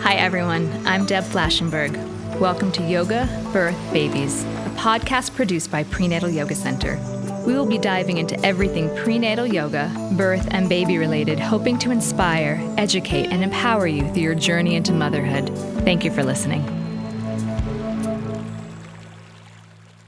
Hi, everyone. I'm Deb Flashenberg. Welcome to Yoga, Birth, Babies, a podcast produced by Prenatal Yoga Center. We will be diving into everything prenatal yoga, birth, and baby related, hoping to inspire, educate, and empower you through your journey into motherhood. Thank you for listening.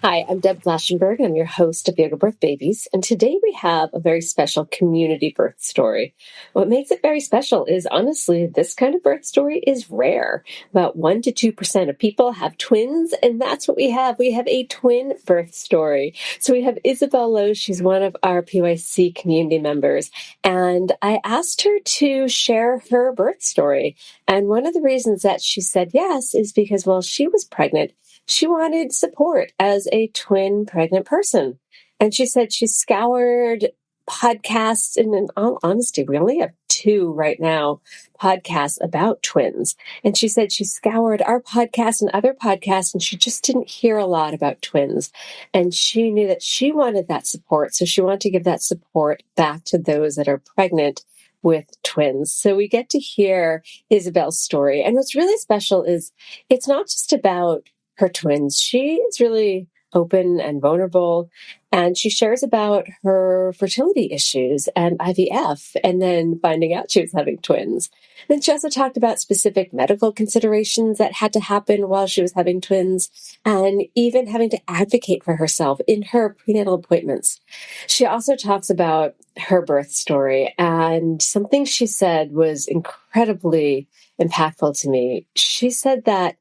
Hi, I'm Deb Flashenberg, and I'm your host of Yoga Birth Babies, and today we have a very special community birth story. What makes it very special is, honestly, this kind of birth story is rare. About 1% to 2% of people have twins, and that's what we have. We have a twin birth story. So we have Isabel Low. She's one of our PYC community members, and I asked her to share her birth story. And one of the reasons that she said yes is because while she was pregnant, she wanted support as a twin pregnant person. And she said she scoured podcasts, and in all honesty, we only have 2 right now podcasts about twins. And she said she scoured our podcast and other podcasts, and she just didn't hear a lot about twins. And she knew that she wanted that support. So she wanted to give that support back to those that are pregnant with twins. So we get to hear Isabel's story. And what's really special is it's not just about her twins. She is really open and vulnerable, and she shares about her fertility issues and IVF, and then finding out she was having twins. Then she also talked about specific medical considerations that had to happen while she was having twins, and even having to advocate for herself in her prenatal appointments. She also talks about her birth story, and something she said was incredibly impactful to me. She said that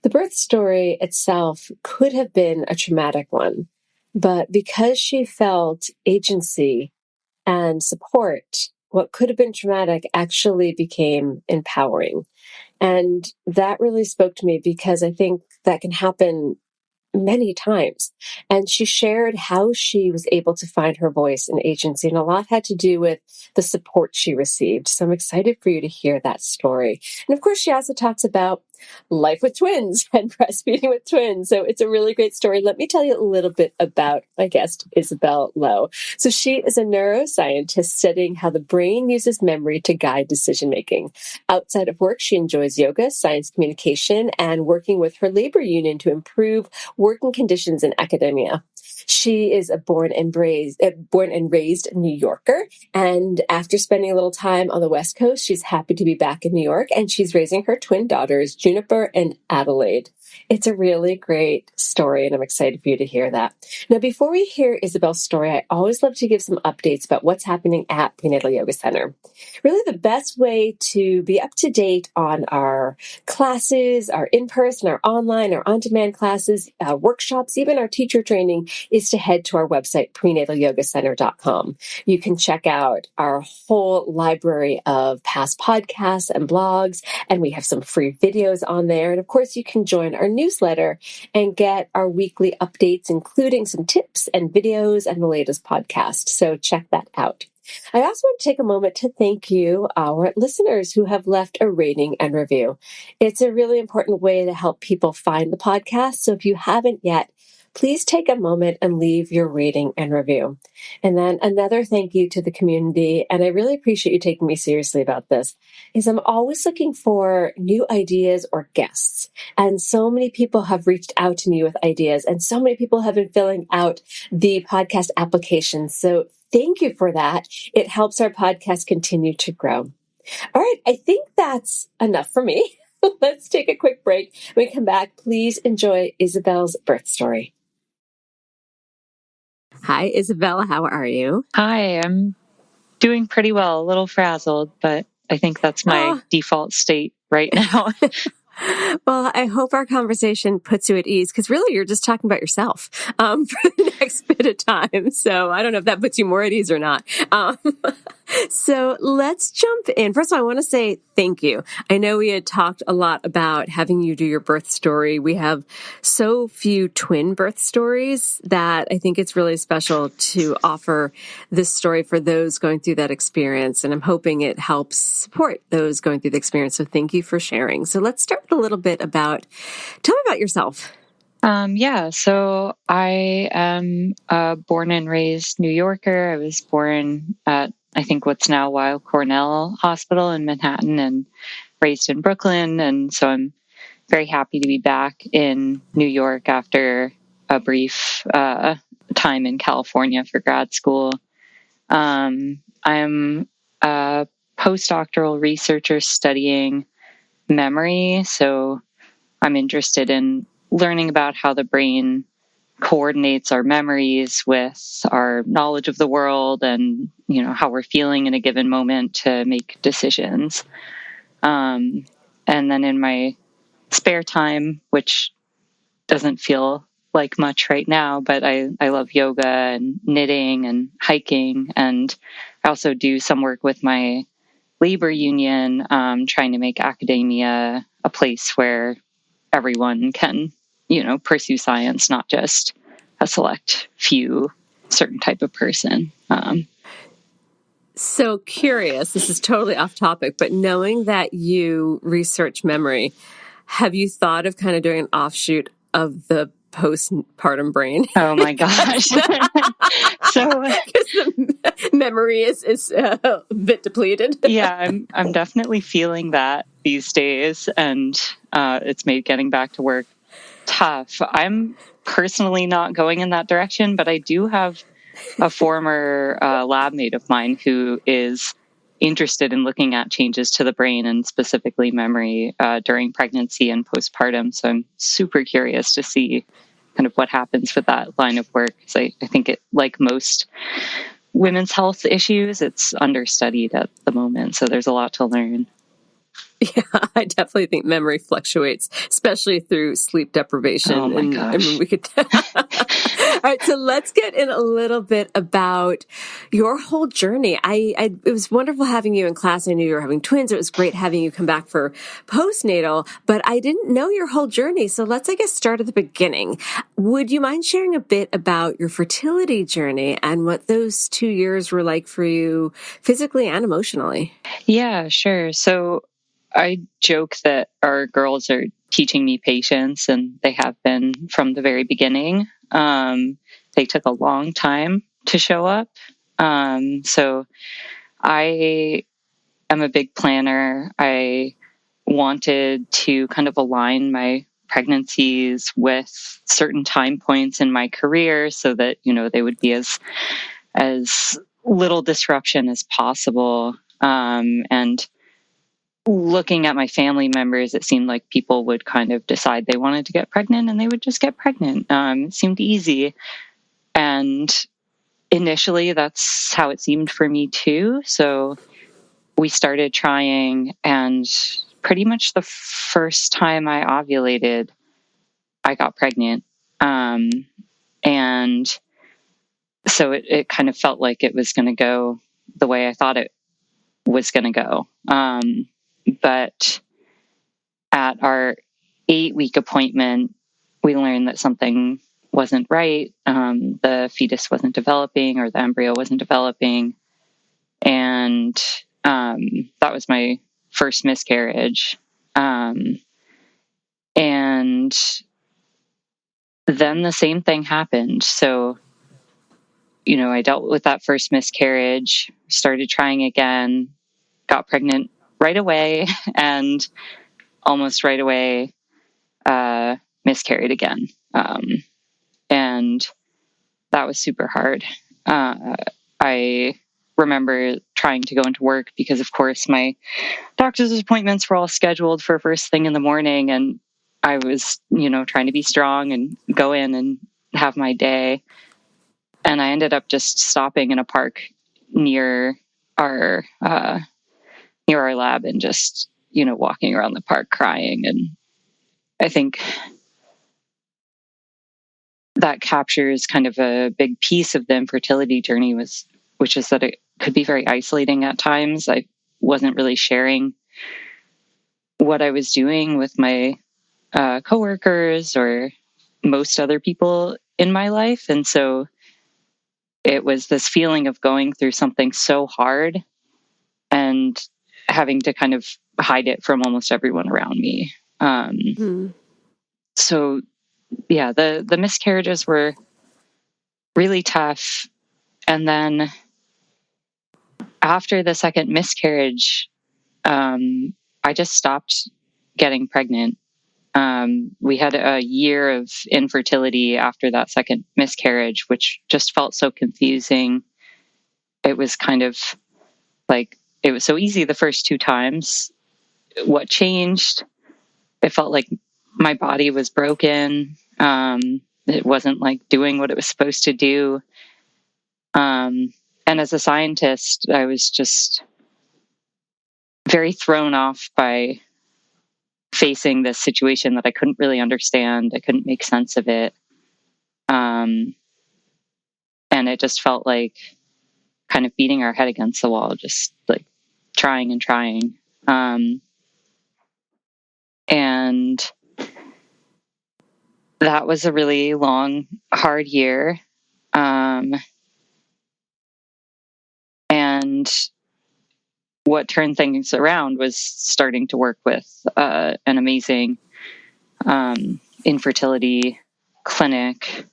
the birth story itself could have been a traumatic one, but because she felt agency and support, what could have been traumatic actually became empowering. And that really spoke to me because I think that can happen many times. And she shared how she was able to find her voice and agency, and a lot had to do with the support she received. So I'm excited for you to hear that story. And of course, she also talks about life with twins and breastfeeding with twins. So it's a really great story. Let me tell you a little bit about my guest, Isabel Low. So she is a neuroscientist studying how the brain uses memory to guide decision-making. Outside of work, she enjoys yoga, science communication, and working with her labor union to improve working conditions in academia. She is a born and raised New Yorker. And after spending a little time on the West Coast, she's happy to be back in New York, and she's raising her twin daughters, Juniper and Adelaide. It's a really great story, and I'm excited for you to hear that. Now, before we hear Isabel's story, I always love to give some updates about what's happening at Prenatal Yoga Center. Really, the best way to be up to date on our classes, our in-person, our online, our on-demand classes, workshops, even our teacher training, is to head to our website, prenatalyogacenter.com. You can check out our whole library of past podcasts and blogs, and we have some free videos on there. And of course, you can join our newsletter and get our weekly updates, including some tips and videos and the latest podcast. So check that out. I also want to take a moment to thank you, our listeners who have left a rating and review. It's a really important way to help people find the podcast. So if you haven't yet, please take a moment and leave your rating and review. And then another thank you to the community, and I really appreciate you taking me seriously about this, is I'm always looking for new ideas or guests. And so many people have reached out to me with ideas, and so many people have been filling out the podcast application. So thank you for that. It helps our podcast continue to grow. All right, I think that's enough for me. Let's take a quick break. When we come back, please enjoy Isabel's birth story. Hi, Isabel. How are you? Hi, I'm doing pretty well, a little frazzled, but I think that's my default state right now. Well, I hope our conversation puts you at ease, because really you're just talking about yourself for the next bit of time. So I don't know if that puts you more at ease or not. So let's jump in. First of all, I want to say thank you. I know we had talked a lot about having you do your birth story. We have so few twin birth stories that I think it's really special to offer this story for those going through that experience. And I'm hoping it helps support those going through the experience. So thank you for sharing. So let's start with a little bit tell me about yourself. So I am a born and raised New Yorker. I was born at, I think, what's now Weill Cornell Hospital in Manhattan, and raised in Brooklyn, and so I'm very happy to be back in New York after a brief time in California for grad school. I'm a postdoctoral researcher studying memory, so I'm interested in learning about how the brain coordinates our memories with our knowledge of the world and, how we're feeling in a given moment to make decisions. And then in my spare time, which doesn't feel like much right now, but I love yoga and knitting and hiking. And I also do some work with my labor union, trying to make academia a place where everyone can, pursue science, not just a select few certain type of person. So curious, this is totally off topic, but knowing that you research memory, have you thought of kind of doing an offshoot of the postpartum brain? Oh my gosh. So because the memory is a bit depleted. Yeah, I'm definitely feeling that these days, and it's made getting back to work tough. I'm personally not going in that direction, but I do have a former lab mate of mine who is interested in looking at changes to the brain and specifically memory during pregnancy and postpartum. So I'm super curious to see kind of what happens with that line of work. Because I think it, like most women's health issues, it's understudied at the moment. So there's a lot to learn. Yeah, I definitely think memory fluctuates, especially through sleep deprivation. Oh my gosh. I mean, we could. All right, so let's get in a little bit about your whole journey. It was wonderful having you in class. I knew you were having twins. It was great having you come back for postnatal, but I didn't know your whole journey. So let's, I guess, start at the beginning. Would you mind sharing a bit about your fertility journey and what those 2 years were like for you physically and emotionally? Yeah, sure. So I joke that our girls are teaching me patience, and they have been from the very beginning. They took a long time to show up. So I am a big planner. I wanted to kind of align my pregnancies with certain time points in my career so that, they would be as little disruption as possible. And looking at my family members, it seemed like people would kind of decide they wanted to get pregnant and they would just get pregnant. It seemed easy. And initially, that's how it seemed for me too. So we started trying, and pretty much the first time I ovulated, I got pregnant. And so it kind of felt like it was going to go the way I thought it was going to go. But at our 8-week appointment, we learned that something wasn't right. The fetus wasn't developing, or the embryo wasn't developing. And that was my first miscarriage. And then the same thing happened. So, I dealt with that first miscarriage, started trying again, got pregnant right away, and almost right away miscarried again. And that was super hard. I remember trying to go into work because, of course, my doctor's appointments were all scheduled for first thing in the morning. And I was, trying to be strong and go in and have my day. And I ended up just stopping in a park near our lab and just, walking around the park crying. And I think that captures kind of a big piece of the infertility journey, which is that it could be very isolating at times. I wasn't really sharing what I was doing with my coworkers or most other people in my life. And so it was this feeling of going through something so hard and having to kind of hide it from almost everyone around me. So yeah, the miscarriages were really tough. And then after the second miscarriage, I just stopped getting pregnant. We had a year of infertility after that second miscarriage, which just felt so confusing. It was kind of like, it was so easy the first 2 times. What changed? It felt like my body was broken. It wasn't like doing what it was supposed to do. And as a scientist, I was just very thrown off by facing this situation that I couldn't really understand. I couldn't make sense of it. And it just felt like kind of beating our head against the wall, just like trying and trying. And that was a really long, hard year. And what turned things around was starting to work with an amazing infertility clinic.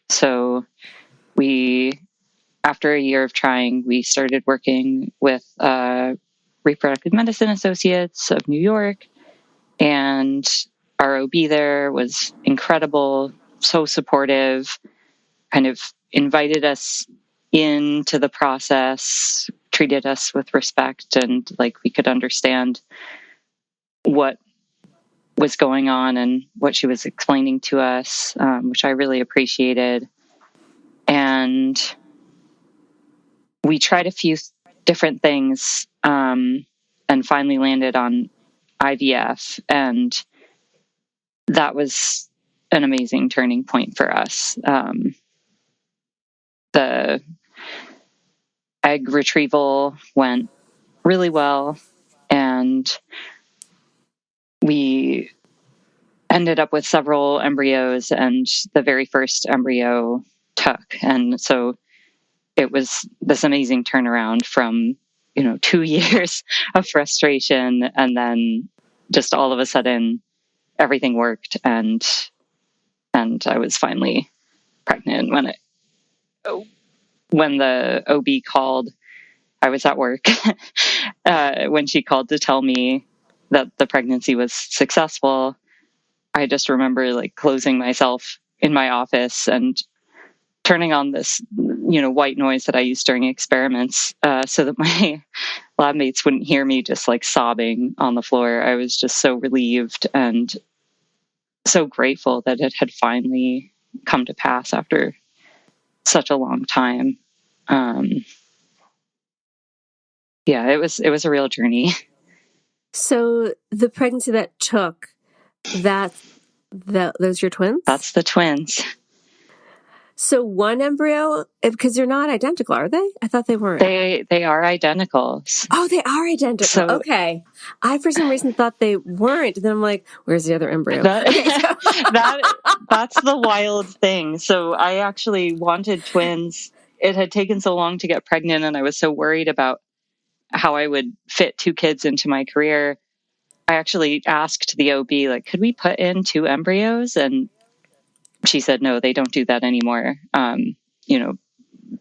So after a year of trying, we started working with Reproductive Medicine Associates of New York, and our OB there was incredible, so supportive, kind of invited us into the process, treated us with respect, and like we could understand what was going on and what she was explaining to us, which I really appreciated. And we tried a few different things, and finally landed on IVF. And that was an amazing turning point for us. The egg retrieval went really well, and we ended up with several embryos, and the very first embryo took. And so it was this amazing turnaround from, 2 years of frustration, and then just all of a sudden everything worked, and I was finally pregnant when the OB called. I was at work when she called to tell me that the pregnancy was successful. I just remember like closing myself in my office and turning on this, white noise that I used during experiments, so that my lab mates wouldn't hear me just like sobbing on the floor. I was just so relieved and so grateful that it had finally come to pass after such a long time. Yeah, it was a real journey. So the pregnancy that took, those your twins? That's the twins. So one embryo, because they're not identical, are they? I thought they weren't. They are identical. Oh, they are identical. So, okay. I, for some reason, thought they weren't. Then I'm like, where's the other embryo? That's the wild thing. So I actually wanted twins. It had taken so long to get pregnant, and I was so worried about how I would fit 2 kids into my career. I actually asked the OB, like, could we put in 2 embryos? And she said, no, they don't do that anymore.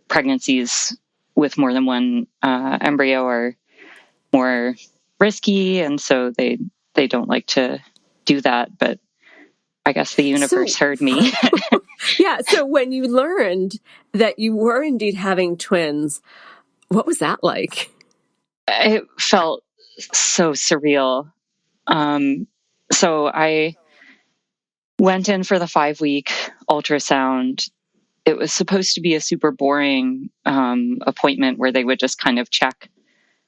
Pregnancies with more than one embryo are more risky, and so they don't like to do that. But I guess the universe heard me. Yeah. So when you learned that you were indeed having twins, what was that like? It felt so surreal. So I went in for the 5-week ultrasound. It was supposed to be a super boring appointment where they would just kind of check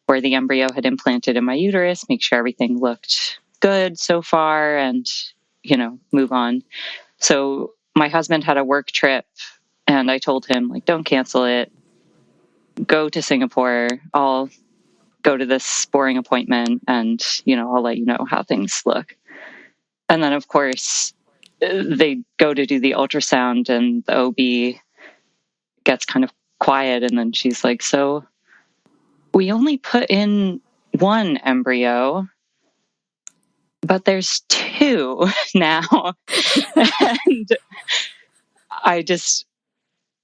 where the embryo had implanted in my uterus, make sure everything looked good so far, and, move on. So my husband had a work trip, and I told him, like, don't cancel it. Go to Singapore. I'll go to this boring appointment, and, I'll let you know how things look. And then, of course, they go to do the ultrasound, and the OB gets kind of quiet, and then she's like, so we only put in 1 embryo, but there's 2 now. And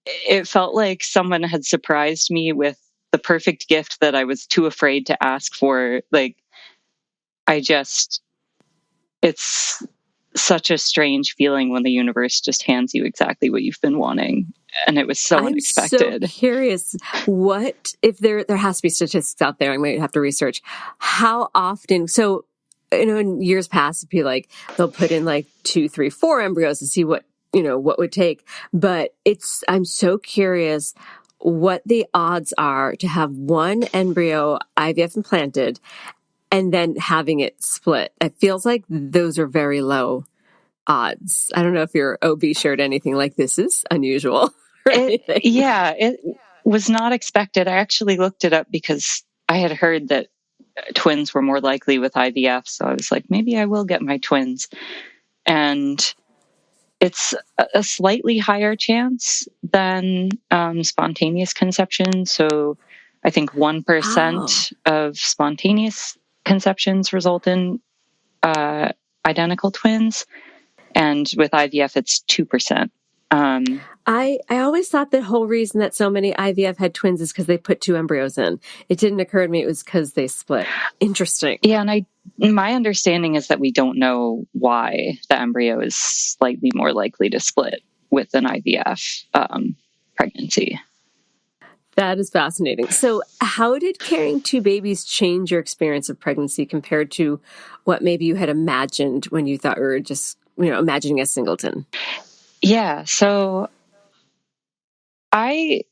it felt like someone had surprised me with the perfect gift that I was too afraid to ask for. Like, it's such a strange feeling when the universe just hands you exactly what you've been wanting. And it was so unexpected. I'm so curious. What if there has to be statistics out there? I might have to research how often. So, in years past, it'd be like they'll put in like 2, 3, 4 embryos to see what would take. But I'm so curious what the odds are to have one embryo IVF implanted and then having it split. It feels like those are very low odds. I don't know if your OB shared anything like this is unusual. It was not expected. I actually looked it up because I had heard that twins were more likely with IVF. So I was like, maybe I will get my twins. And it's a slightly higher chance than spontaneous conception. So I think 1% of spontaneous conceptions result in identical twins. And with IVF, it's 2%. I always thought the whole reason that so many IVF had twins is because they put 2 embryos in. It didn't occur to me it was because they split. Interesting. Yeah, and my understanding is that we don't know why the embryo is slightly more likely to split with an IVF pregnancy. That is fascinating. So how did carrying 2 babies change your experience of pregnancy compared to what maybe you had imagined when you thought we were just, imagining a singleton? Yeah, so I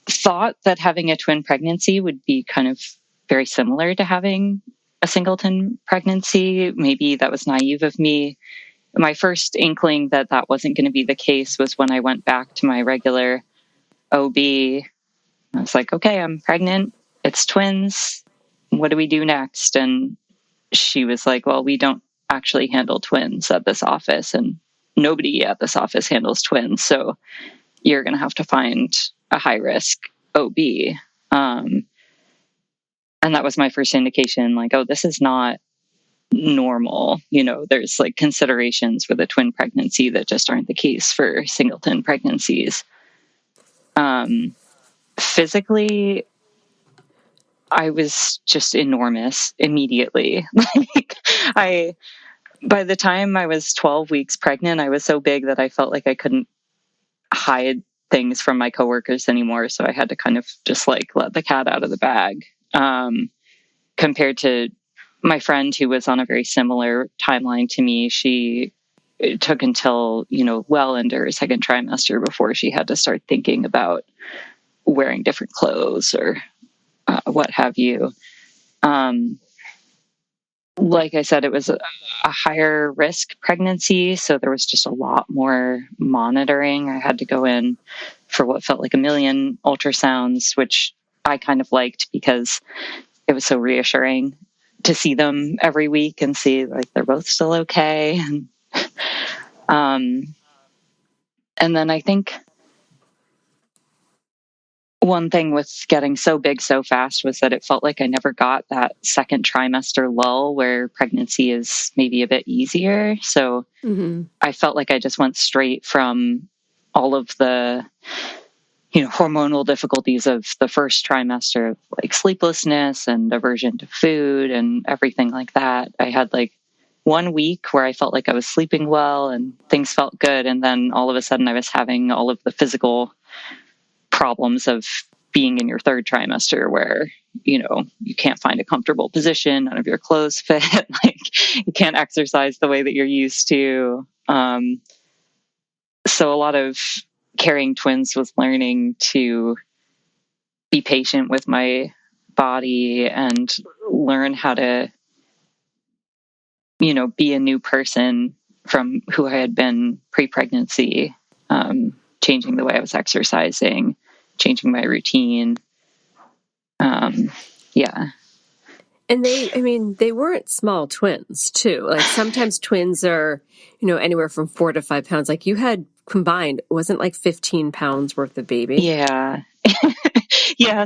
thought that having a twin pregnancy would be kind of very similar to having a singleton pregnancy. Maybe that was naive of me. My first inkling that wasn't going to be the case was when I went back to my regular OB. I was like, okay, I'm pregnant. It's twins. What do we do next? And she was like, well, we don't actually handle twins at this office, and nobody at this office handles twins. So you're going to have to find a high risk OB. And that was my first indication, like, oh, this is not normal. There's like considerations with a twin pregnancy that just aren't the case for singleton pregnancies. Physically, I was just enormous immediately. By the time I was 12 weeks pregnant, I was so big that I felt like I couldn't hide things from my coworkers anymore. So I had to kind of just like let the cat out of the bag. Compared to my friend who was on a very similar timeline to me, it took until, well into her second trimester before she had to start thinking about wearing different clothes or what have you. Like I said, it was a higher risk pregnancy. So there was just a lot more monitoring. I had to go in for what felt like a million ultrasounds, which I kind of liked because it was so reassuring to see them every week and see like they're both still okay. And then I think one thing with getting so big so fast was that it felt like I never got that second trimester lull where pregnancy is maybe a bit easier. So I felt like I just went straight from all of the, hormonal difficulties of the first trimester, like sleeplessness and aversion to food and everything like that. I had like 1 week where I felt like I was sleeping well and things felt good. And then all of a sudden I was having all of the physical problems of being in your third trimester where, you can't find a comfortable position. None of your clothes fit. Like you can't exercise the way that you're used to. So a lot of carrying twins was learning to be patient with my body and learn how to, be a new person from who I had been pre-pregnancy, changing the way I was exercising, changing my routine. Yeah. And they weren't small twins too. Like sometimes twins are, anywhere from 4 to 5 pounds. Like you had combined, wasn't like 15 pounds worth of baby. Yeah. Yeah.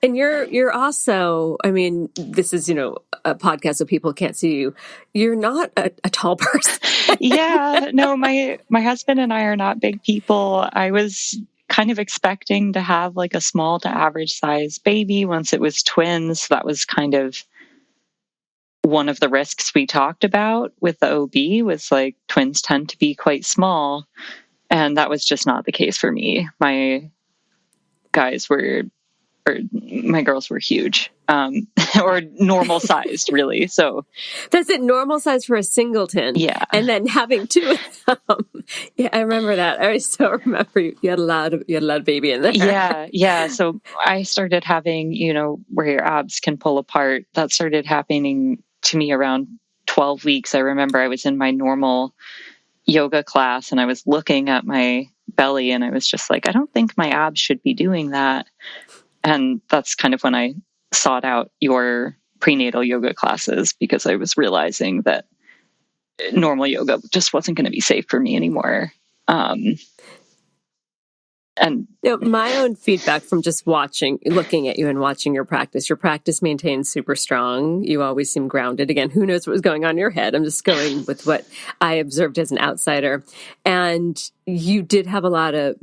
And you're also, this is, a podcast so people can't see you. You're not a tall person. Yeah. No, my husband and I are not big people. I was kind of expecting to have like a small to average size baby once it was twins. That was kind of one of the risks we talked about with the OB was like twins tend to be quite small. And that was just not the case for me. My girls were huge, or normal sized, really. So that's it, normal size for a singleton. Yeah. And then having two of them. Yeah, I remember that. I still remember you had a lot of baby in there. Yeah. So I started having, where your abs can pull apart. That started happening to me around 12 weeks. I remember I was in my normal yoga class and I was looking at my belly and I was just like, I don't think my abs should be doing that. And that's kind of when I sought out your prenatal yoga classes, because I was realizing that normal yoga just wasn't going to be safe for me anymore. And my own feedback from just looking at you and watching your practice maintains super strong. You always seem grounded. Again, who knows what was going on in your head? I'm just going with what I observed as an outsider. And you did have a lot of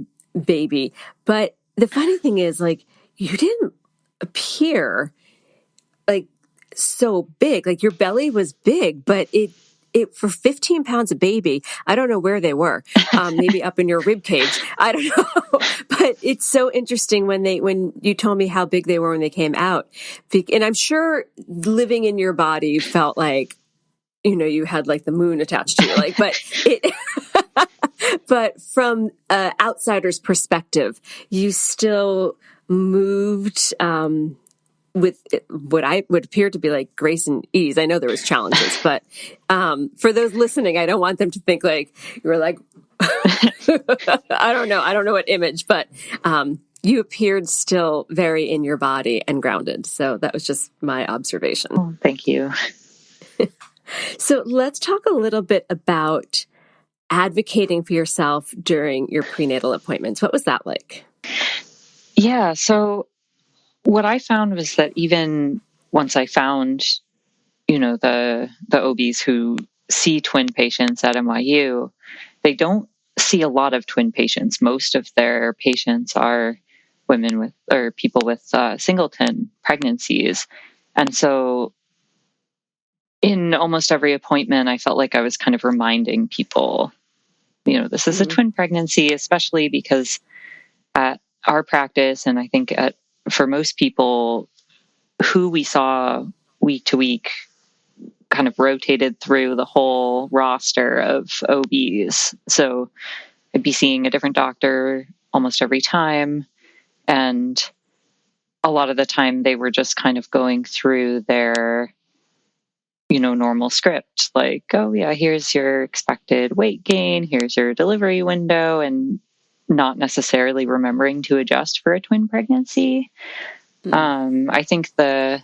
baby. But the funny thing is, like, you didn't appear like so big. Like, your belly was big, but it for 15 pounds of baby, I don't know where they were. Maybe up in your rib cage. I don't know. But it's so interesting when you told me how big they were when they came out. And I'm sure living in your body felt like, you had like the moon attached to you. Like, but from an outsider's perspective, you still moved, with what I would appear to be like grace and ease. I know there was challenges, but for those listening, I don't want them to think like you were like, I don't know what image, but you appeared still very in your body and grounded. So that was just my observation. Oh, thank you. So let's talk a little bit about advocating for yourself during your prenatal appointments. What was that like? Yeah. So what I found was that even once I found, the OBs who see twin patients at NYU, they don't see a lot of twin patients. Most of their patients are people with singleton pregnancies. And so in almost every appointment, I felt like I was kind of reminding people, this is a twin pregnancy, especially because at our practice, and I think for most people, who we saw week to week kind of rotated through the whole roster of OBs. So I'd be seeing a different doctor almost every time. And a lot of the time they were just kind of going through their, normal script. Like, oh yeah, here's your expected weight gain. Here's your delivery window. And not necessarily remembering to adjust for a twin pregnancy. I think the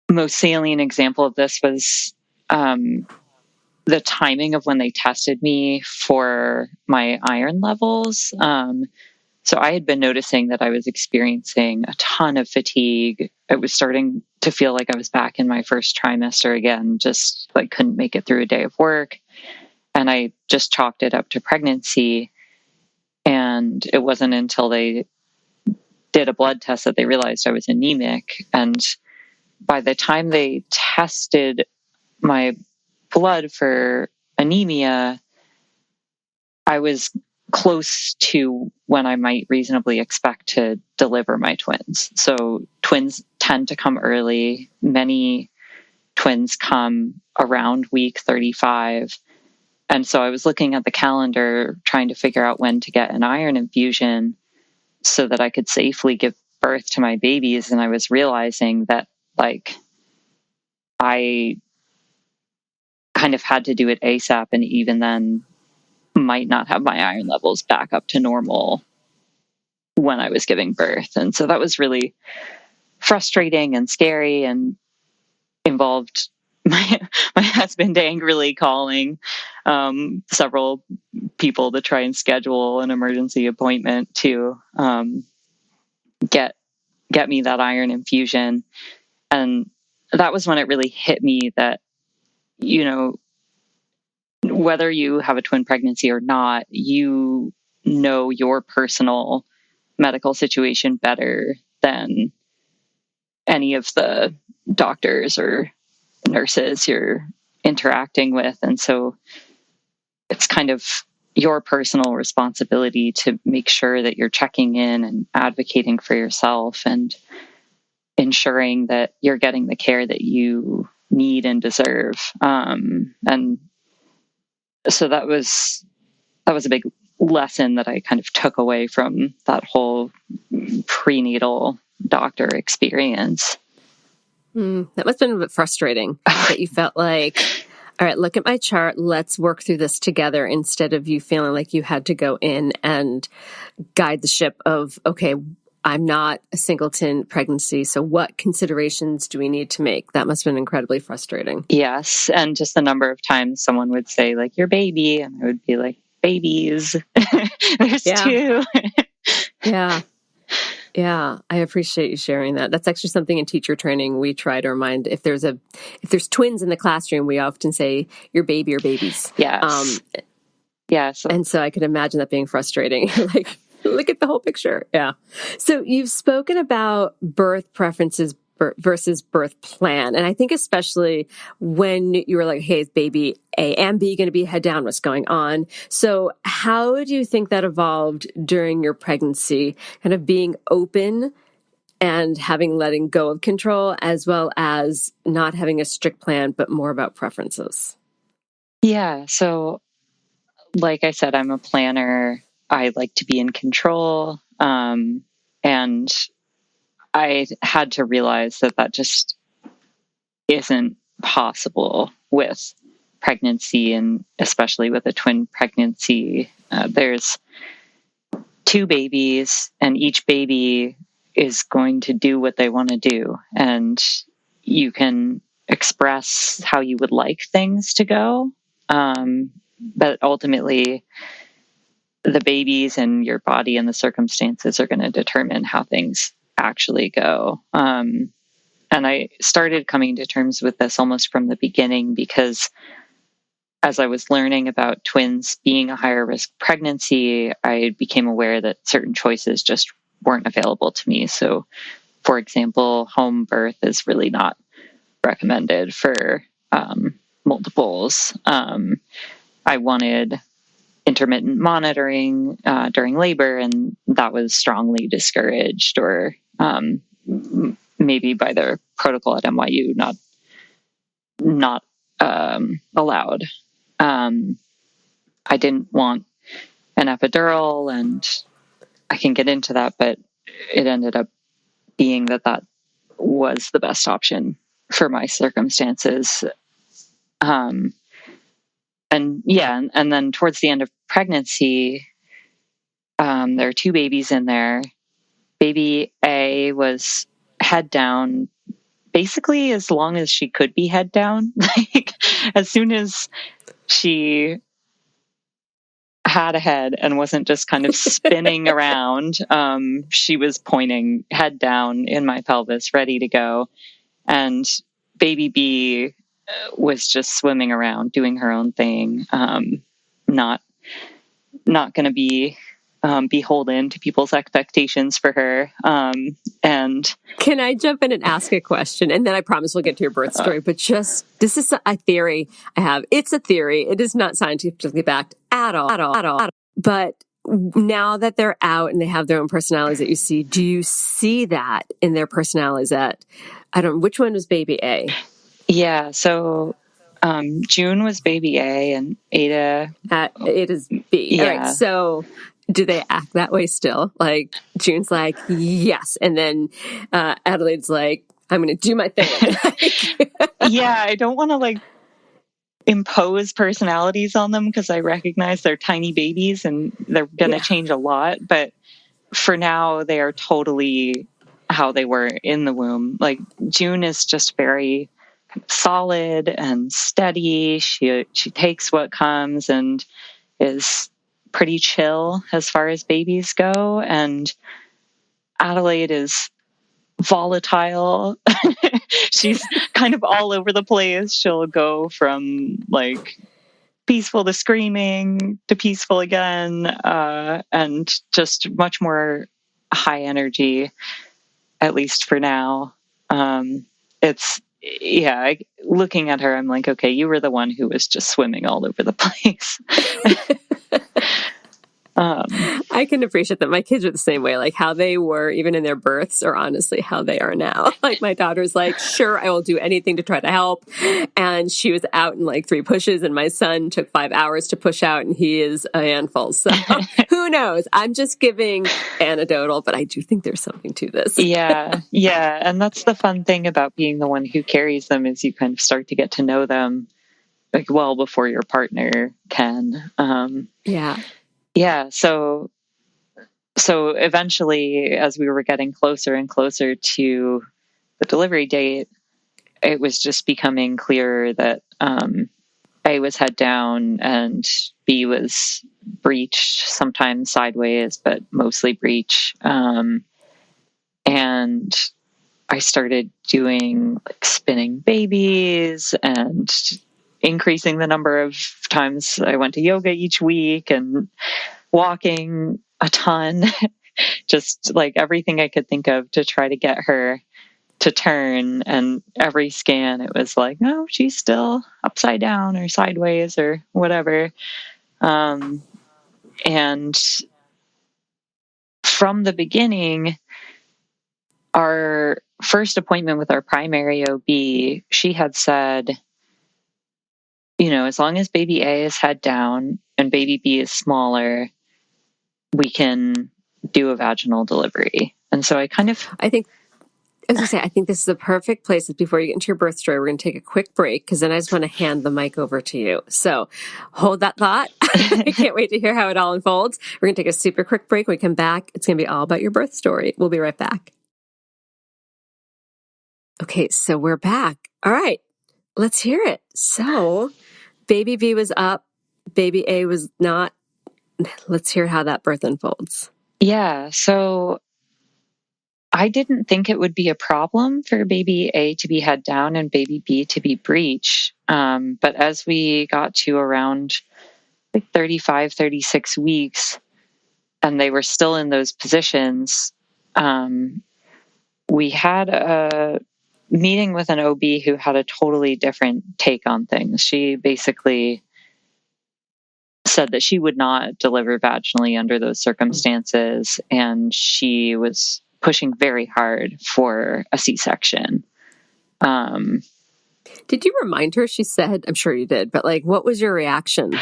most salient example of this was the timing of when they tested me for my iron levels. So I had been noticing that I was experiencing a ton of fatigue. It was starting to feel like I was back in my first trimester again, just like couldn't make it through a day of work. And I just chalked it up to pregnancy. And it wasn't until they did a blood test that they realized I was anemic. And by the time they tested my blood for anemia, I was close to when I might reasonably expect to deliver my twins. So twins tend to come early. Many twins come around week 35. And so I was looking at the calendar, trying to figure out when to get an iron infusion so that I could safely give birth to my babies. And I was realizing that, like, I kind of had to do it ASAP. And even then might not have my iron levels back up to normal when I was giving birth. And so that was really frustrating and scary and involved my husband angrily calling several people to try and schedule an emergency appointment to get me that iron infusion. And that was when it really hit me that, whether you have a twin pregnancy or not, your personal medical situation better than any of the doctors or nurses you're interacting with. And so it's kind of your personal responsibility to make sure that you're checking in and advocating for yourself and ensuring that you're getting the care that you need and deserve. And so that was a big lesson that I kind of took away from that whole prenatal doctor experience. That must have been a bit frustrating that you felt like, all right, look at my chart. Let's work through this together, instead of you feeling like you had to go in and guide the ship of, okay, I'm not a singleton pregnancy, so what considerations do we need to make? That must have been incredibly frustrating. Yes. And just the number of times someone would say, like, your baby, and I would be like, babies. There's two. Yeah, I appreciate you sharing that. That's actually something in teacher training we try to remind. If there's twins in the classroom, we often say your baby or babies. Yes. Yes. And so I could imagine that being frustrating. Like, look at the whole picture. Yeah. So you've spoken about birth preferences versus birth plan. And I think especially when you were like, hey, is baby A and B going to be head down? What's going on? So how do you think that evolved during your pregnancy, kind of being open and letting go of control, as well as not having a strict plan, but more about preferences? Yeah. So like I said, I'm a planner. I like to be in control. And I had to realize that just isn't possible with pregnancy, and especially with a twin pregnancy. There's two babies, and each baby is going to do what they want to do. And you can express how you would like things to go. But ultimately, the babies and your body and the circumstances are going to determine how things actually go. And I started coming to terms with this almost from the beginning, because as I was learning about twins being a higher risk pregnancy, I became aware that certain choices just weren't available to me. So, for example, home birth is really not recommended for multiples. I wanted intermittent monitoring during labor, and that was strongly discouraged, or maybe by the protocol at NYU, not allowed. I didn't want an epidural, and I can get into that, but it ended up being that was the best option for my circumstances. And then towards the end of pregnancy, there are two babies in there. Baby A was head down basically as long as she could be head down. Like, as soon as she had a head and wasn't just kind of spinning around, she was pointing head down in my pelvis, ready to go. And baby B was just swimming around, doing her own thing, not going to be beholden to people's expectations for her. And can I jump in and ask a question? And then I promise we'll get to your birth story. But this is a theory I have. It's a theory. It is not scientifically backed at all. But now that they're out and they have their own personalities that you see, do you see that in their personalities? Which one was baby A? Yeah. So June was baby A, and Ada's B. Yeah. All right. So do they act that way still? Like, June's like, yes. And then Adelaide's like, I'm going to do my thing. Yeah, I don't want to impose personalities on them, because I recognize they're tiny babies and they're going to change a lot. But for now, they are totally how they were in the womb. Like, June is just very solid and steady. She takes what comes and is pretty chill as far as babies go. And Adelaide is volatile. She's kind of all over the place. She'll go from peaceful to screaming to peaceful again, and just much more high energy, at least for now. looking at her, I'm like, okay, you were the one who was just swimming all over the place. I can appreciate that. My kids are the same way. Like how they were even in their births are honestly how they are now. Like my daughter's like, sure, I will do anything to try to help. And she was out in like 3 pushes, and my son took 5 hours to push out, and he is a handful. So who knows? I'm just giving anecdotal, but I do think there's something to this. Yeah. And that's the fun thing about being the one who carries them, is you kind of start to get to know them like well before your partner can. Yeah. So eventually, as we were getting closer and closer to the delivery date, it was just becoming clearer that A was head down and B was breech, sometimes sideways, but mostly breech. And I started doing like spinning babies and increasing the number of times I went to yoga each week and walking a ton, just like everything I could think of to try to get her to turn. And every scan, it was like, no, she's still upside down or sideways or whatever. And from the beginning, our first appointment with our primary OB, she had said, as long as baby A is head down and baby B is smaller, we can do a vaginal delivery. And so I think this is a perfect place. Before you get into your birth story, we're going to take a quick break, because then I just want to hand the mic over to you. So hold that thought. I can't wait to hear how it all unfolds. We're going to take a super quick break. When we come back, it's going to be all about your birth story. We'll be right back. Okay, so we're back. All right, let's hear it. So baby B was up, baby A was not. Let's hear how that birth unfolds. Yeah, so I didn't think it would be a problem for baby A to be head down and baby B to be breech. But as we got to around like 35, 36 weeks, and they were still in those positions, we had a meeting with an OB who had a totally different take on things. She basically said that she would not deliver vaginally under those circumstances, and she was pushing very hard for a C-section. Did you remind her? She said, I'm sure you did, but like, what was your reaction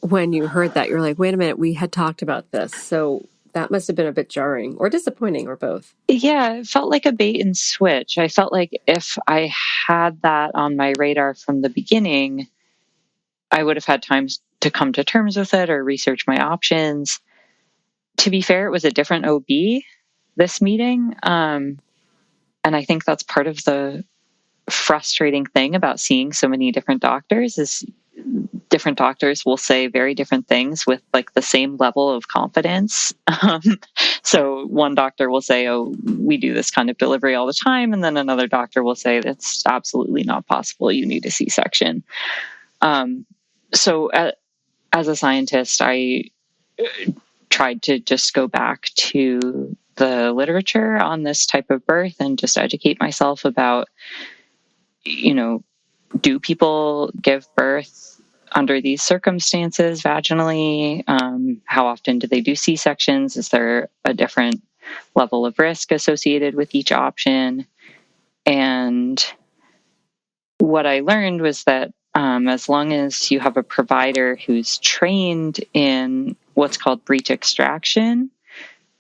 when you heard that? You're like, wait a minute, we had talked about this. So that must have been a bit jarring or disappointing, or both. Yeah, it felt like a bait and switch. I felt like if I had that on my radar from the beginning, I would have had time to come to terms with it or research my options. To be fair, it was a different OB this meeting. And I think that's part of the frustrating thing about seeing so many different doctors is different doctors will say very different things with like the same level of confidence. So one doctor will say, oh, we do this kind of delivery all the time. And then another doctor will say, that's absolutely not possible. You need a C-section. So as a scientist, I tried to just go back to the literature on this type of birth and just educate myself about, do people give birth under these circumstances vaginally? How often do they do C-sections? Is there a different level of risk associated with each option? And what I learned was that as long as you have a provider who's trained in what's called breech extraction,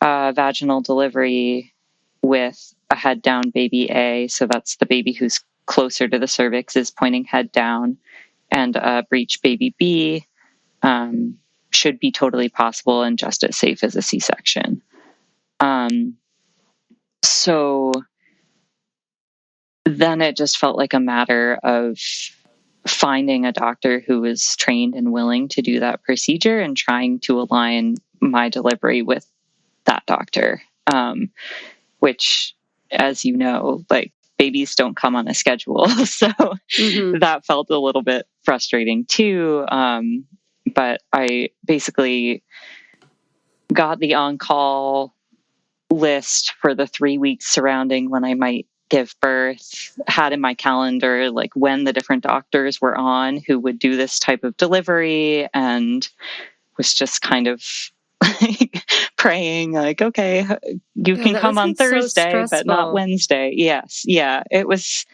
vaginal delivery with a head down baby A, so that's the baby who's closer to the cervix is pointing head down, and a breech baby B should be totally possible and just as safe as a C-section. So then it just felt like a matter of finding a doctor who was trained and willing to do that procedure and trying to align my delivery with that doctor, which, as you know, like babies don't come on a schedule. So that felt a little bit frustrating too. But I basically got the on-call list for the 3 weeks surrounding when I might give birth, had in my calendar like when the different doctors were on who would do this type of delivery, and was just kind of like praying like, okay, you can that come must on be so Thursday, but not stressful. Wednesday. Yes. Yeah. It was.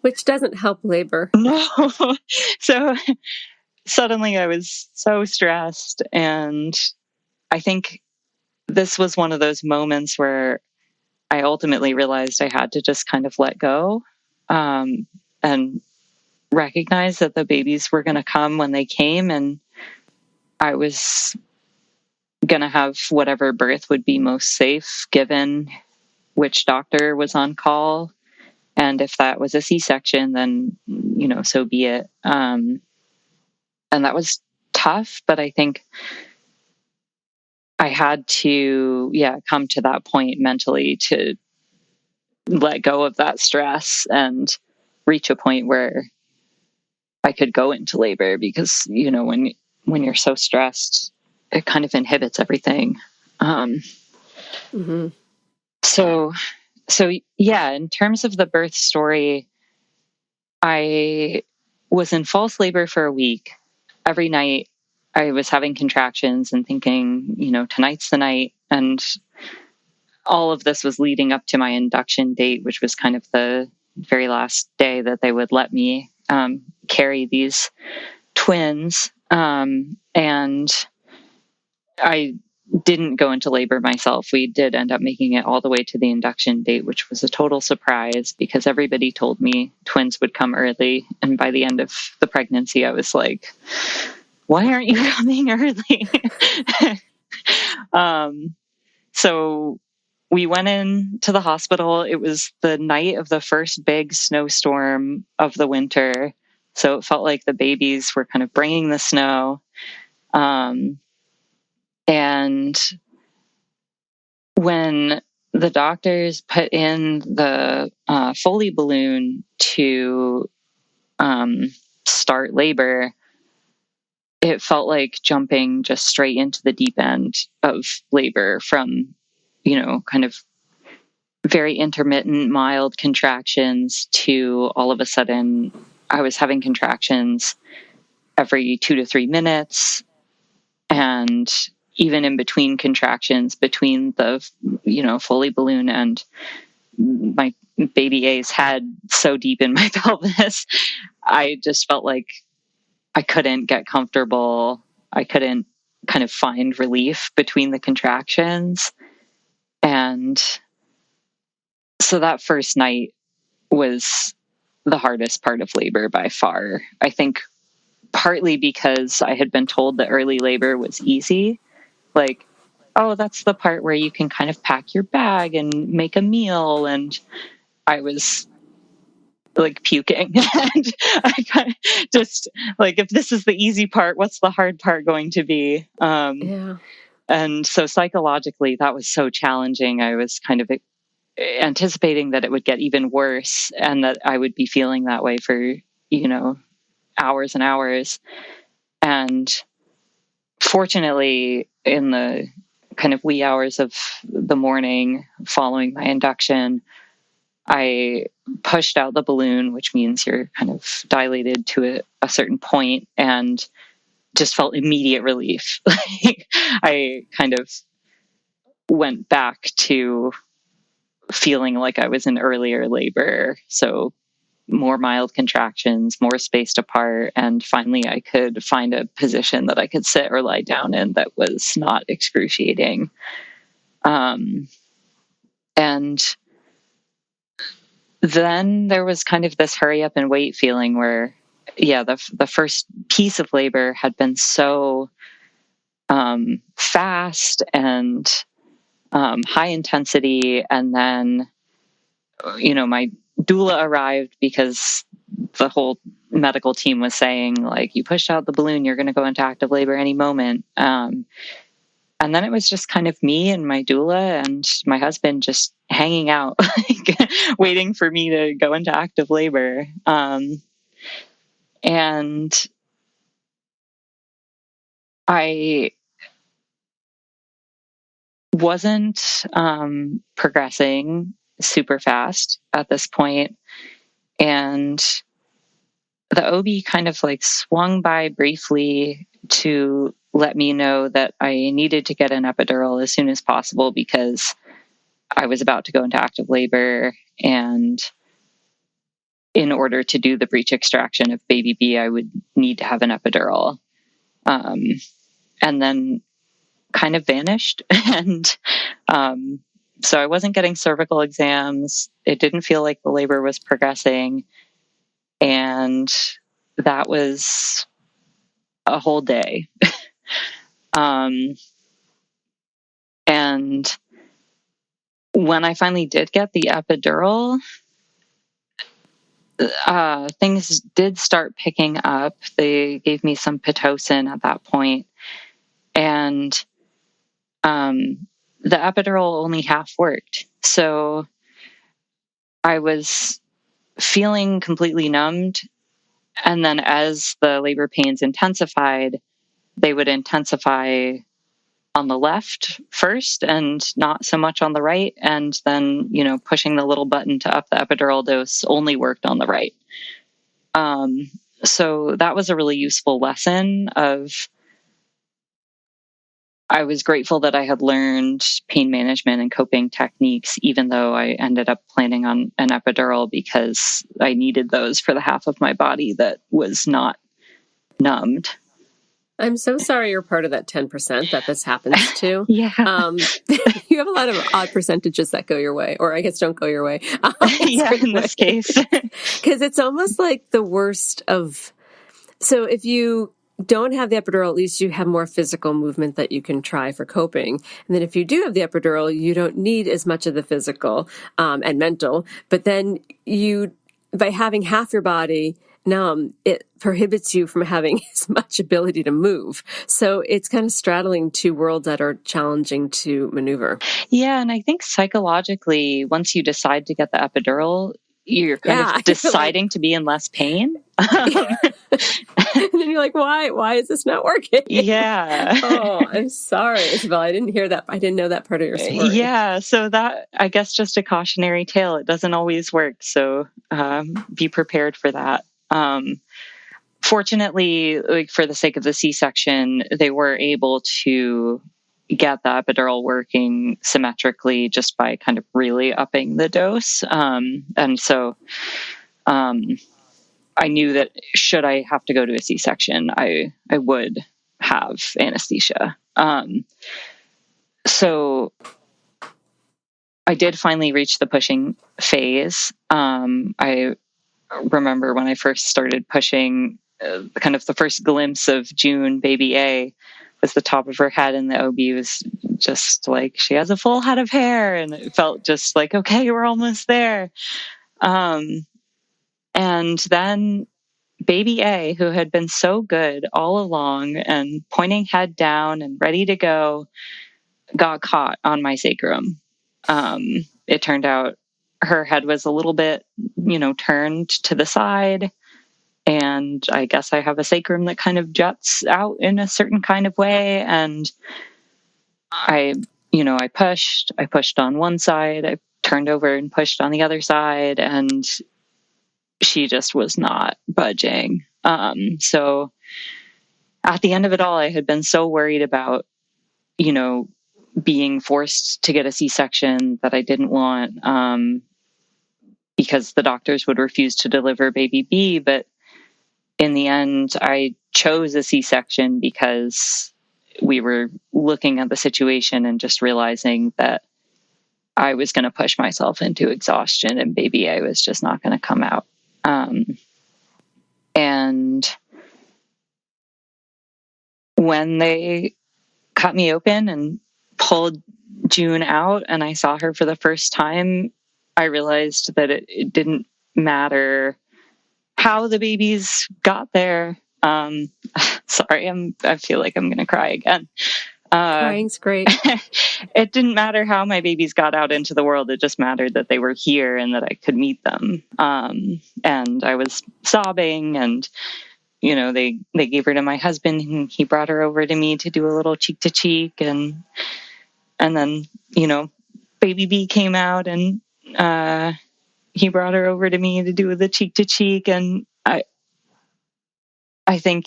Which doesn't help labor. No. So suddenly I was so stressed. And I think this was one of those moments where I ultimately realized I had to just kind of let go, and recognize that the babies were going to come when they came, and I was going to have whatever birth would be most safe given which doctor was on call. And if that was a C-section, then, so be it. And that was tough, but I think I had to, come to that point mentally to let go of that stress and reach a point where I could go into labor, because, when you're so stressed, it kind of inhibits everything. Mm-hmm. So yeah, in terms of the birth story, I was in false labor for a week. Every night I was having contractions and thinking, tonight's the night. And all of this was leading up to my induction date, which was kind of the very last day that they would let me carry these twins. And I didn't go into labor myself. We did end up making it all the way to the induction date, which was a total surprise because everybody told me twins would come early. And by the end of the pregnancy, I was like, why aren't you coming early? So we went into the hospital. It was the night of the first big snowstorm of the winter. So it felt like the babies were kind of bringing the snow. And when the doctors put in the Foley balloon to start labor, it felt like jumping just straight into the deep end of labor from, kind of very intermittent, mild contractions to all of a sudden I was having contractions every 2 to 3 minutes. And even in between contractions, between the, Foley balloon and my baby A's head so deep in my pelvis, I just felt like I couldn't get comfortable. I couldn't kind of find relief between the contractions. And so that first night was the hardest part of labor by far. I think partly because I had been told that early labor was easy. Like, oh, that's the part where you can kind of pack your bag and make a meal. And I was like puking. And I kind of just like, if this is the easy part, what's the hard part going to be? Yeah. And so psychologically, that was so challenging. I was kind of anticipating that it would get even worse and that I would be feeling that way for, hours and hours. And fortunately, in the kind of wee hours of the morning following my induction, I pushed out the balloon, which means you're kind of dilated to a certain point, and just felt immediate relief. I kind of went back to feeling like I was in earlier labor. So more mild contractions, more spaced apart. And finally, I could find a position that I could sit or lie down in that was not excruciating. And then there was kind of this hurry up and wait feeling where, the first piece of labor had been so fast and high intensity. And then, my doula arrived because the whole medical team was saying, like, you pushed out the balloon, you're going to go into active labor any moment. And then it was just kind of me and my doula and my husband just hanging out, like, waiting for me to go into active labor. And I wasn't progressing super fast at this point. And the OB kind of like swung by briefly to let me know that I needed to get an epidural as soon as possible because I was about to go into active labor. And in order to do the breech extraction of baby B, I would need to have an epidural. And then kind of vanished. And so I wasn't getting cervical exams. It didn't feel like the labor was progressing. And that was a whole day. And when I finally did get the epidural, things did start picking up. They gave me some Pitocin at that point. And the epidural only half worked. So I was feeling completely numbed. And then as the labor pains intensified, they would intensify on the left first and not so much on the right. And then, pushing the little button to up the epidural dose only worked on the right. So that was a really useful lesson I was grateful that I had learned pain management and coping techniques, even though I ended up planning on an epidural because I needed those for the half of my body that was not numbed. I'm so sorry you're part of that 10% that this happens to. Yeah. You have a lot of odd percentages that go your way, or I guess don't go your way. Yeah, in this case. Because it's almost like the worst of... So if you don't have the epidural, at least you have more physical movement that you can try for coping. And then if you do have the epidural, you don't need as much of the physical and mental. But then by having half your body numb, it prohibits you from having as much ability to move. So it's kind of straddling two worlds that are challenging to maneuver. Yeah, and I think psychologically, once you decide to get the epidural, you're kind of deciding to be in less pain. And then you're like, why is this not working? Yeah. Oh, I'm sorry, Isabel. I didn't hear that. I didn't know that part of your story. Yeah. So that, I guess, just a cautionary tale. It doesn't always work. So be prepared for that. Fortunately, like for the sake of the C-section, they were able to get the epidural working symmetrically just by kind of really upping the dose. And so I knew that should I have to go to a C-section, I would have anesthesia. So I did finally reach the pushing phase. I remember when I first started pushing, kind of the first glimpse of June, baby A, was the top of her head, and the OB was just like, she has a full head of hair, and it felt just like, okay, we're almost there. And then baby A, who had been so good all along and pointing head down and ready to go, got caught on my sacrum. It turned out her head was a little bit, turned to the side. And I guess I have a sacrum that kind of juts out in a certain kind of way. And I pushed on one side, I turned over and pushed on the other side, and she just was not budging. So at the end of it all, I had been so worried about, being forced to get a C-section that I didn't want, because the doctors would refuse to deliver baby B. But in the end, I chose a C-section because we were looking at the situation and just realizing that I was going to push myself into exhaustion and baby A was just not going to come out. And when they cut me open and pulled June out and I saw her for the first time, I realized that it didn't matter how the babies got there. Sorry, I feel like I'm going to cry again. Crying's great. It didn't matter how my babies got out into the world. It just mattered that they were here and that I could meet them. And I was sobbing, and they gave her to my husband, and he brought her over to me to do a little cheek to cheek, and then baby B came out, and he brought her over to me to do the cheek to cheek. And I think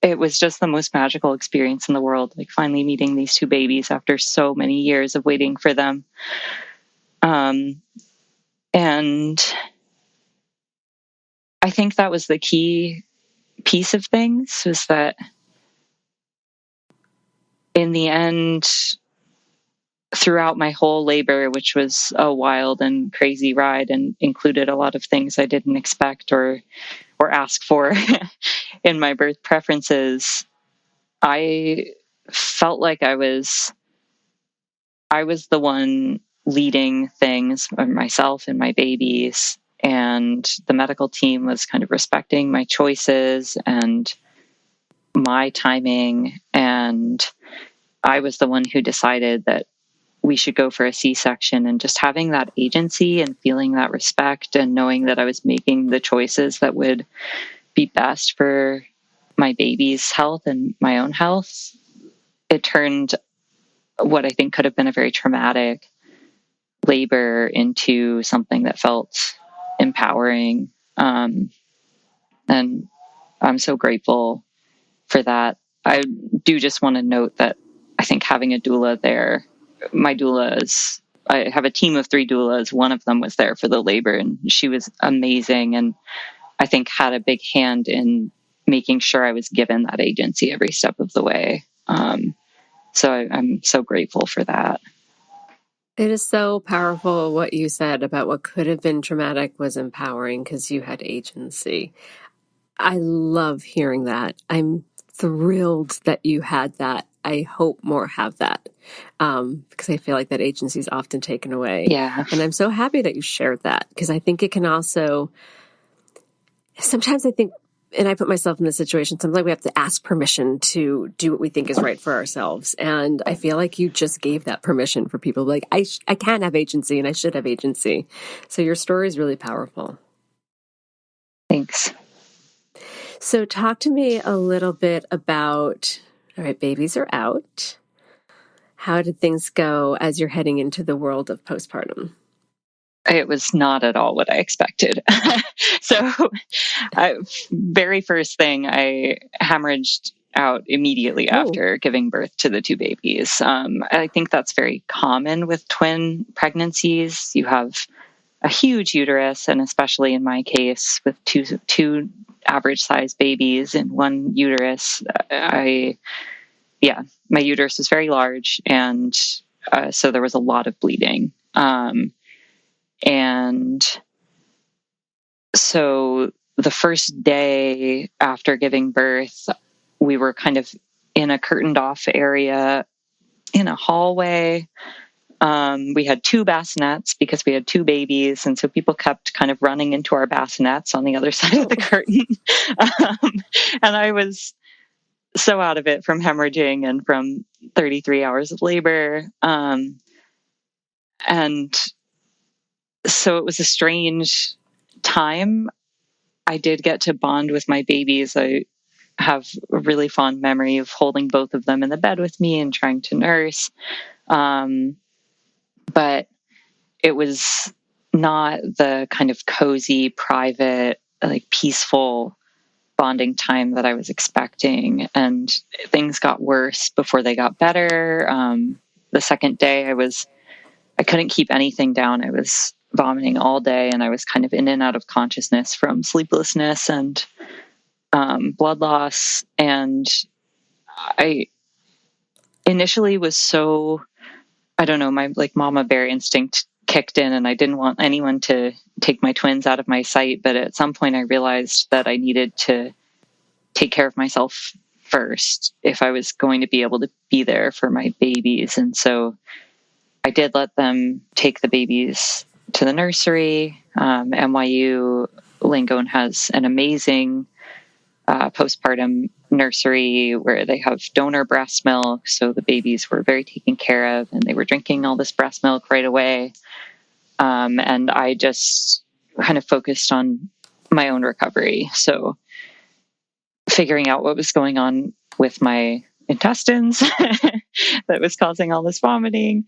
it was just the most magical experience in the world, like finally meeting these two babies after so many years of waiting for them. And I think that was the key piece of things, was that in the end, throughout my whole labor, which was a wild and crazy ride and included a lot of things I didn't expect or ask for in my birth preferences, I felt like I was the one leading things, myself and my babies, and the medical team was kind of respecting my choices and my timing. And I was the one who decided that we should go for a C-section, and just having that agency and feeling that respect and knowing that I was making the choices that would be best for my baby's health and my own health, it turned what I think could have been a very traumatic labor into something that felt empowering. And I'm so grateful for that. I do just want to note that I think having a doula there, my doulas, I have a team of 3 doulas. One of them was there for the labor, and she was amazing. And I think had a big hand in making sure I was given that agency every step of the way. So I'm so grateful for that. It is so powerful what you said about what could have been traumatic was empowering because you had agency. I love hearing that. I'm thrilled that you had that. I hope more have that, because I feel like that agency is often taken away. Yeah. And I'm so happy that you shared that, because I think it can also, sometimes I think, and I put myself in this situation, sometimes we have to ask permission to do what we think is right for ourselves. And I feel like you just gave that permission for people. Like, I can have agency and I should have agency. So your story is really powerful. Thanks. So talk to me a little bit about, all right, babies are out. How did things go as you're heading into the world of postpartum? It was not at all what I expected. So very first thing, I hemorrhaged out immediately after giving birth to the 2 babies. I think that's very common with twin pregnancies. You have a huge uterus, and especially in my case with two average sized babies in one uterus, my uterus was very large, and so there was a lot of bleeding. And so the first day after giving birth, we were kind of in a curtained off area in a hallway. We had 2 bassinets because we had 2 babies. And so people kept kind of running into our bassinets on the other side of the curtain. And I was so out of it from hemorrhaging and from 33 hours of labor. And so it was a strange time. I did get to bond with my babies. I have a really fond memory of holding both of them in the bed with me and trying to nurse. But it was not the kind of cozy, private, like peaceful bonding time that I was expecting. And things got worse before they got better. The second day I couldn't keep anything down. I was vomiting all day, and I was kind of in and out of consciousness from sleeplessness and blood loss. And I initially was so, I don't know, my like mama bear instinct kicked in, and I didn't want anyone to take my twins out of my sight. But at some point I realized that I needed to take care of myself first if I was going to be able to be there for my babies. And so I did let them take the babies to the nursery. NYU Langone has an amazing postpartum nursery where they have donor breast milk. So the babies were very taken care of, and they were drinking all this breast milk right away. And I just kind of focused on my own recovery. So figuring out what was going on with my intestines that was causing all this vomiting,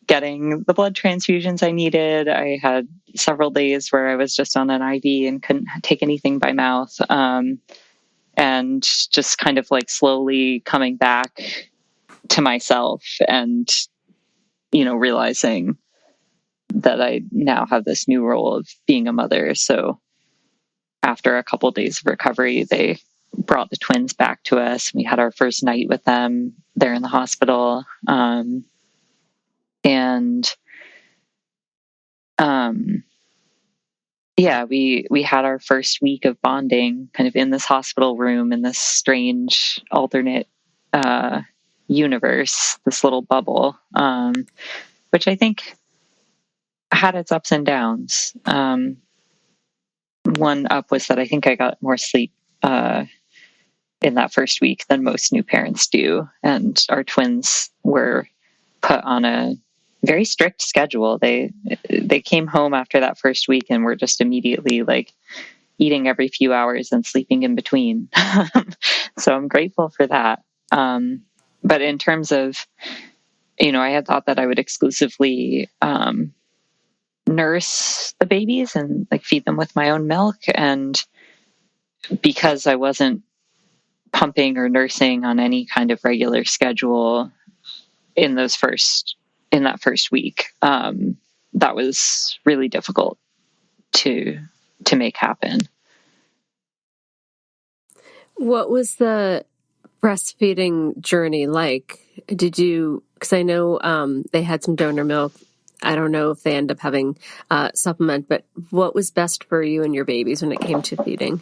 getting the blood transfusions I needed. I had several days where I was just on an IV and couldn't take anything by mouth. And just kind of like slowly coming back to myself and, realizing that I now have this new role of being a mother. So after a couple of days of recovery, they brought the twins back to us. We had our first night with them there in the hospital. We had our first week of bonding kind of in this hospital room in this strange alternate universe, this little bubble, which I think had its ups and downs. One up was that I think I got more sleep in that first week than most new parents do. And our twins were put on a very strict schedule. They came home after that first week and were just immediately like eating every few hours and sleeping in between. So I'm grateful for that. But in terms of, I had thought that I would exclusively nurse the babies and like feed them with my own milk. And because I wasn't pumping or nursing on any kind of regular schedule in that first week, that was really difficult to make happen. What was the breastfeeding journey like? Because I know they had some donor milk. I don't know if they end up having supplement, but what was best for you and your babies when it came to feeding?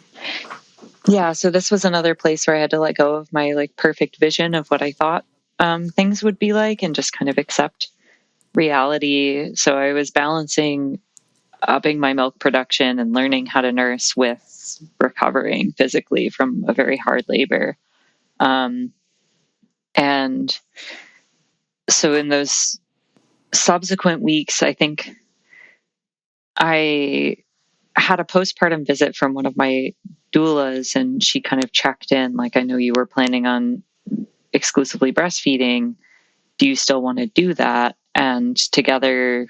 Yeah, so this was another place where I had to let go of my like perfect vision of what I thought things would be like and just kind of accept reality. So I was balancing upping my milk production and learning how to nurse with recovering physically from a very hard labor. And so in those subsequent weeks, I think I had a postpartum visit from one of my doulas, and she kind of checked in, like, I know you were planning on exclusively breastfeeding. Do you still want to do that? And together,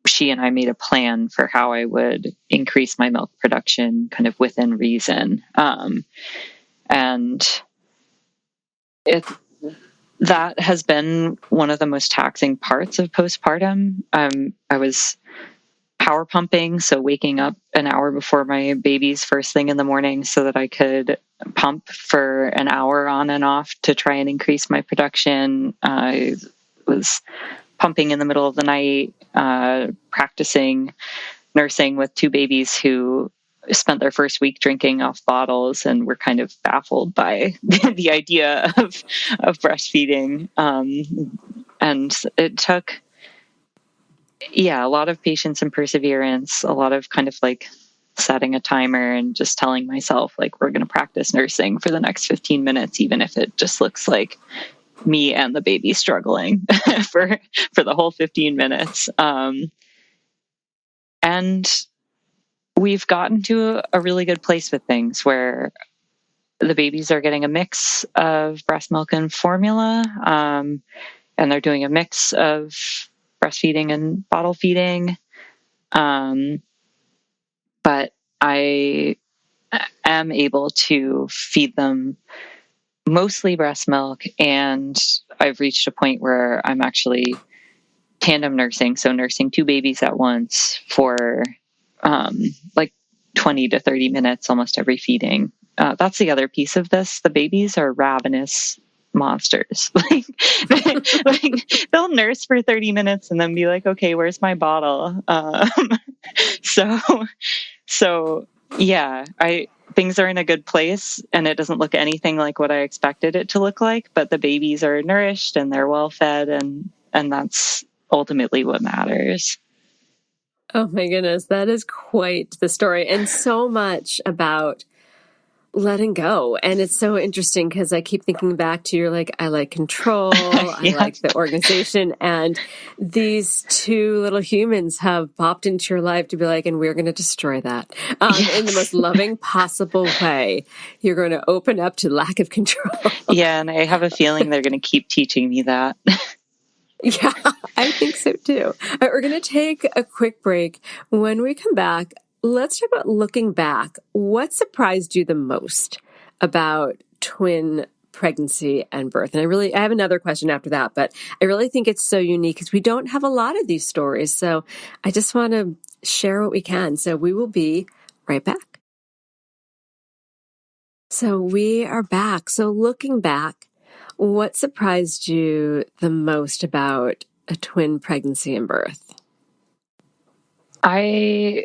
she and I made a plan for how I would increase my milk production kind of within reason. And that has been one of the most taxing parts of postpartum. I was power pumping, so waking up an hour before my baby's first thing in the morning so that I could pump for an hour on and off to try and increase my production. I was pumping in the middle of the night, practicing nursing with two babies who spent their first week drinking off bottles and were kind of baffled by the idea of breastfeeding. And it took, a lot of patience and perseverance, a lot of kind of like setting a timer and just telling myself, like, we're going to practice nursing for the next 15 minutes, even if it just looks like me and the baby struggling for the whole 15 minutes. And we've gotten to a really good place with things where the babies are getting a mix of breast milk and formula. And they're doing a mix of breastfeeding and bottle feeding. But I am able to feed them mostly breast milk, and I've reached a point where I'm actually tandem nursing, so nursing two babies at once for like 20 to 30 minutes almost every feeding. That's the other piece of this. The babies are ravenous monsters. They'll nurse for 30 minutes and then be like, okay, where's my bottle? So yeah, things are in a good place, and it doesn't look anything like what I expected it to look like, but the babies are nourished and they're well fed, and that's ultimately what matters. Oh my goodness, that is quite the story, and so much about letting go. And it's so interesting because I keep thinking back to you're like, I like control, I like the organization, and these two little humans have popped into your life to be like, and we're going to destroy that in the most loving possible way. You're going to open up to lack of control. Yeah, and I have a feeling they're going to keep teaching me that. Yeah, I think so too. All right, we're going to take a quick break. When we come back, let's talk about looking back. What surprised you the most about twin pregnancy and birth? And I have another question after that, but I really think it's so unique because we don't have a lot of these stories. So I just want to share what we can. So we will be right back. So we are back. So looking back, what surprised you the most about a twin pregnancy and birth? I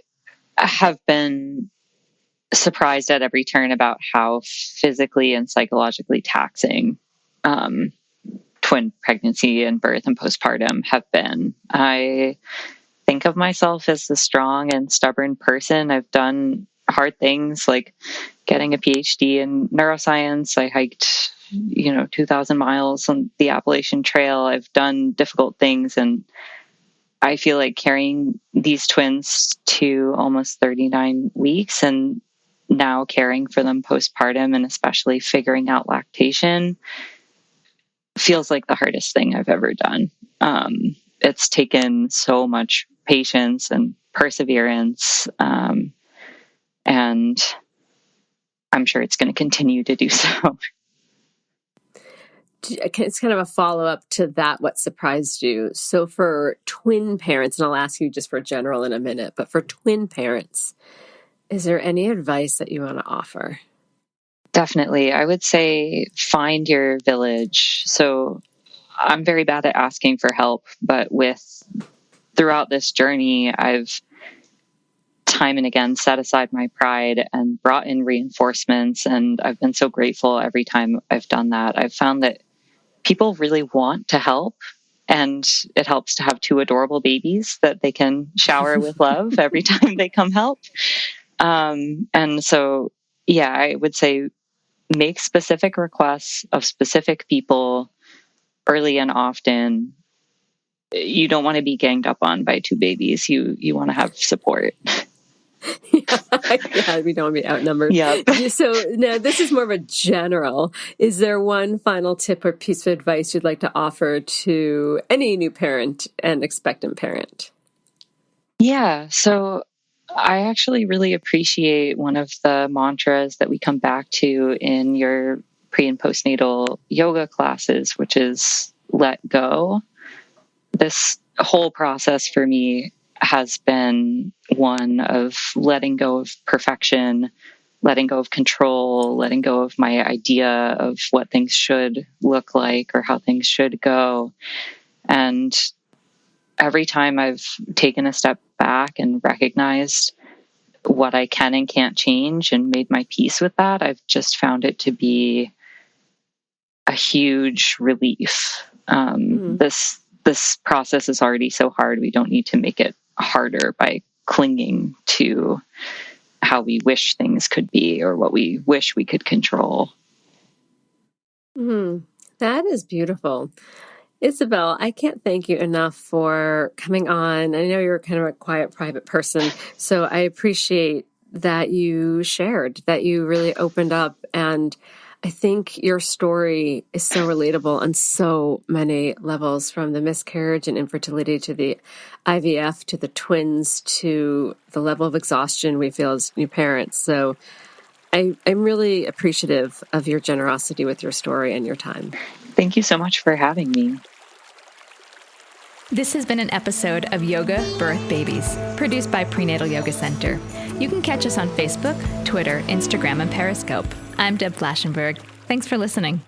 have been surprised at every turn about how physically and psychologically taxing twin pregnancy and birth and postpartum have been. I think of myself as a strong and stubborn person. I've done hard things like getting a PhD in neuroscience. I hiked, 2,000 miles on the Appalachian Trail. I've done difficult things, and I feel like carrying these twins to almost 39 weeks and now caring for them postpartum and especially figuring out lactation feels like the hardest thing I've ever done. It's taken so much patience and perseverance, and I'm sure it's going to continue to do so. It's kind of a follow-up to that, what surprised you. So for twin parents, and I'll ask you just for general in a minute, but for twin parents, is there any advice that you want to offer? Definitely. I would say find your village. So I'm very bad at asking for help, but throughout this journey, I've time and again set aside my pride and brought in reinforcements. And I've been so grateful every time I've done that. I've found that people really want to help, and it helps to have two adorable babies that they can shower with love every time they come help. And so, yeah, I would say make specific requests of specific people early and often. You don't want to be ganged up on by two babies. You want to have support. Yeah, we don't want to be outnumbered. Yep. So now this is more of a general. Is there one final tip or piece of advice you'd like to offer to any new parent and expectant parent? Yeah. So I actually really appreciate one of the mantras that we come back to in your pre and postnatal yoga classes, which is let go. This whole process for me has been one of letting go of perfection, letting go of control, letting go of my idea of what things should look like or how things should go. And every time I've taken a step back and recognized what I can and can't change and made my peace with that, I've just found it to be a huge relief. This process is already so hard. We don't need to make it harder by clinging to how we wish things could be or what we wish we could control. That is beautiful. Isabel, I can't thank you enough for coming on. I know you're kind of a quiet, private person, so I appreciate that you shared, that you really opened up, and I think your story is so relatable on so many levels, from the miscarriage and infertility to the IVF to the twins to the level of exhaustion we feel as new parents. So I'm really appreciative of your generosity with your story and your time. Thank you so much for having me. This has been an episode of Yoga, Birth, Babies, produced by Prenatal Yoga Center. You can catch us on Facebook, Twitter, Instagram, and Periscope. I'm Deb Flaschenberg. Thanks for listening.